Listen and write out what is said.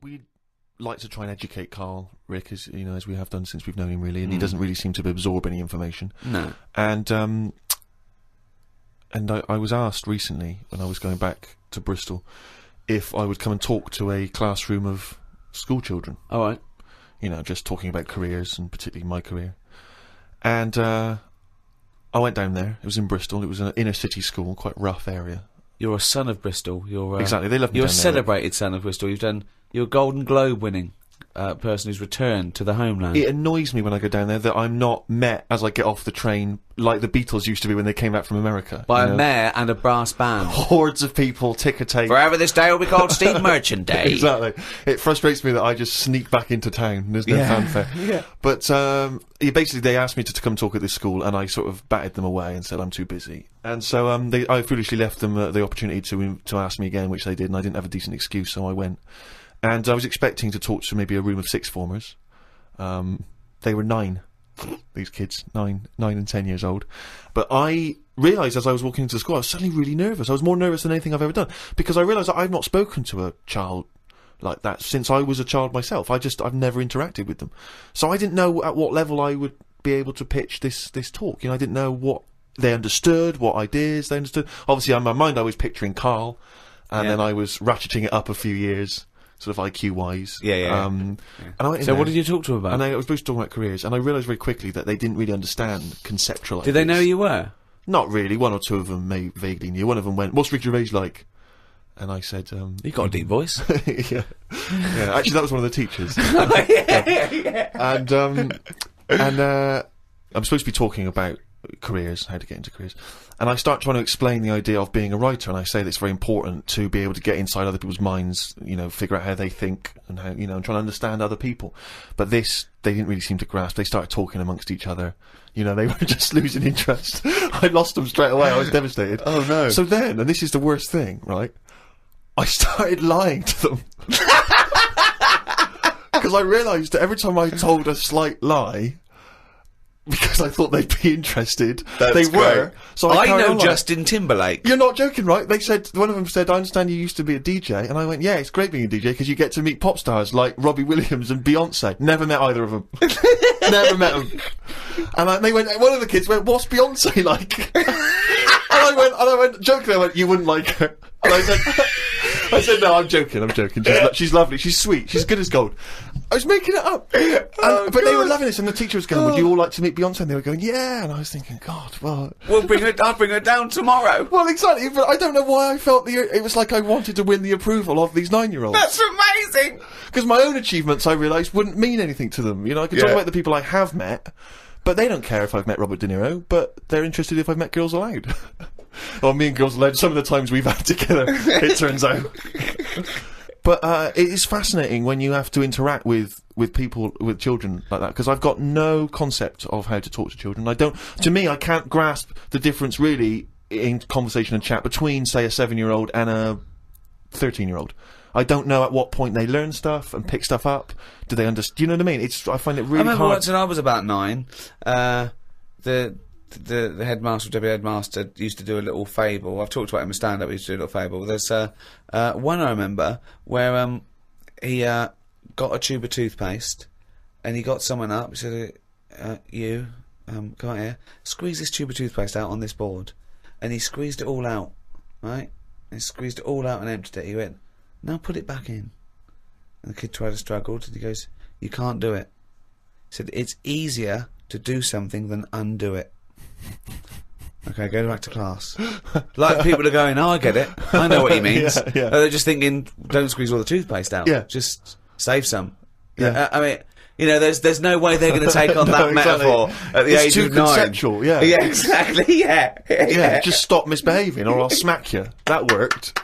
we like to try and educate Karl, Rick, as you know, as we have done since we've known him, really, and he doesn't really seem to absorb any information. No. And I was asked recently, when I was going back to Bristol, if I would come and talk to a classroom of school children. All right. You know, just talking about careers, and particularly my career. And I went down there. It was in Bristol. It was an inner city school, quite rough area. You're a son of Bristol. You're exactly. They love me. You're a down there. celebrated son of Bristol. You're a Golden Globe winning person who's returned to the homeland. It annoys me when I go down there that I'm not met as I get off the train like the Beatles used to be when they came back from America. By a mayor and a brass band. Hordes of people, ticker tape. Forever this day will be called Steve Merchant Day. Exactly. It frustrates me that I just sneak back into town and there's no fanfare. Yeah. But basically they asked me to come talk at this school, and I sort of batted them away and said I'm too busy. And so I foolishly left them the opportunity to ask me again, which they did, and I didn't have a decent excuse, so I went. And I was expecting to talk to maybe a room of sixth formers. They were 9, these kids, 9 and 10 years old. But I realised as I was walking into the school, I was suddenly really nervous. I was more nervous than anything I've ever done, because I realised that I've not spoken to a child like that since I was a child myself. I've never interacted with them. So I didn't know at what level I would be able to pitch this talk. You know, I didn't know what they understood, what ideas they understood. Obviously, in my mind, I was picturing Karl, and then I was ratcheting it up a few years, sort of IQ-wise. And I went in so there, what did you talk to them about? And I was supposed to talk about careers, and I realised very quickly that they didn't really understand conceptual Did they know who you were? Not really. One or two of them vaguely knew. One of them went, "What's Rick Gervais like?" And I said, "You got a deep voice." yeah. Actually, that was one of the teachers. And I'm supposed to be talking about careers, how to get into careers, and I start trying to explain the idea of being a writer, and I say that it's very important to be able to get inside other people's minds, you know, figure out how they think, and how, you know, and trying to understand other people. But this, they didn't really seem to grasp. They started talking amongst each other. You know, they were just losing interest. I lost them straight away. I was devastated. Oh no. So then, and this is the worst thing, right? I started lying to them. Because I realised that every time I told a slight lie, because I thought they'd be interested, they were. So I know Justin Timberlake. You're not joking, right? They said, one of them said, "I understand you used to be a DJ," and I went, "Yeah, it's great being a DJ because you get to meet pop stars like Robbie Williams and Beyonce." Never met either of them. Never met them. And they went. One of the kids went, "What's Beyonce like?" and I went, jokingly, I went, "You wouldn't like her." And I said, "No, I'm joking. She's lovely. She's sweet. She's good as gold." I was making it up. But they were loving this, and the teacher was going, "Would you all like to meet Beyonce?" And they were going, "Yeah." And I was thinking, God, well... I'll bring her down tomorrow. Well, exactly, but I don't know why I felt it was like I wanted to win the approval of these 9-year-olds. That's amazing! Because my own achievements, I realised, wouldn't mean anything to them. You know, I can talk about the people I have met, but they don't care if I've met Robert De Niro, but they're interested if I've met Girls Aloud. Or me and Girls Aloud, some of the times we've had together, it turns out. But it is fascinating when you have to interact with people, with children like that, because I've got no concept of how to talk to children. To me, I can't grasp the difference really in conversation and chat between, say, a 7-year-old and a 13-year-old. I don't know at what point they learn stuff and pick stuff up. Do they understand? Do you know what I mean? I find it really hard. I remember once when I was about 9, the headmaster, deputy headmaster, used to do a little fable. I've talked about him in stand-up. He used to do a little fable. There's one I remember where he got a tube of toothpaste, and he got someone up. He said, "You, come out here. Squeeze this tube of toothpaste out on this board." And he squeezed it all out, right? He squeezed it all out and emptied it. He went, "Now put it back in." And the kid tried to struggle, and he goes, "You can't do it." He said, "It's easier to do something than undo it." Okay, go back to class. Like, people are going, "Oh, I get it. I know what he means." They're just thinking, don't squeeze all the toothpaste out. Just save some. I mean, you know, there's no way they're going to take on that metaphor at the age of 9. It's too conceptual, Yeah, exactly, yeah. Just stop misbehaving or I'll smack you. That worked.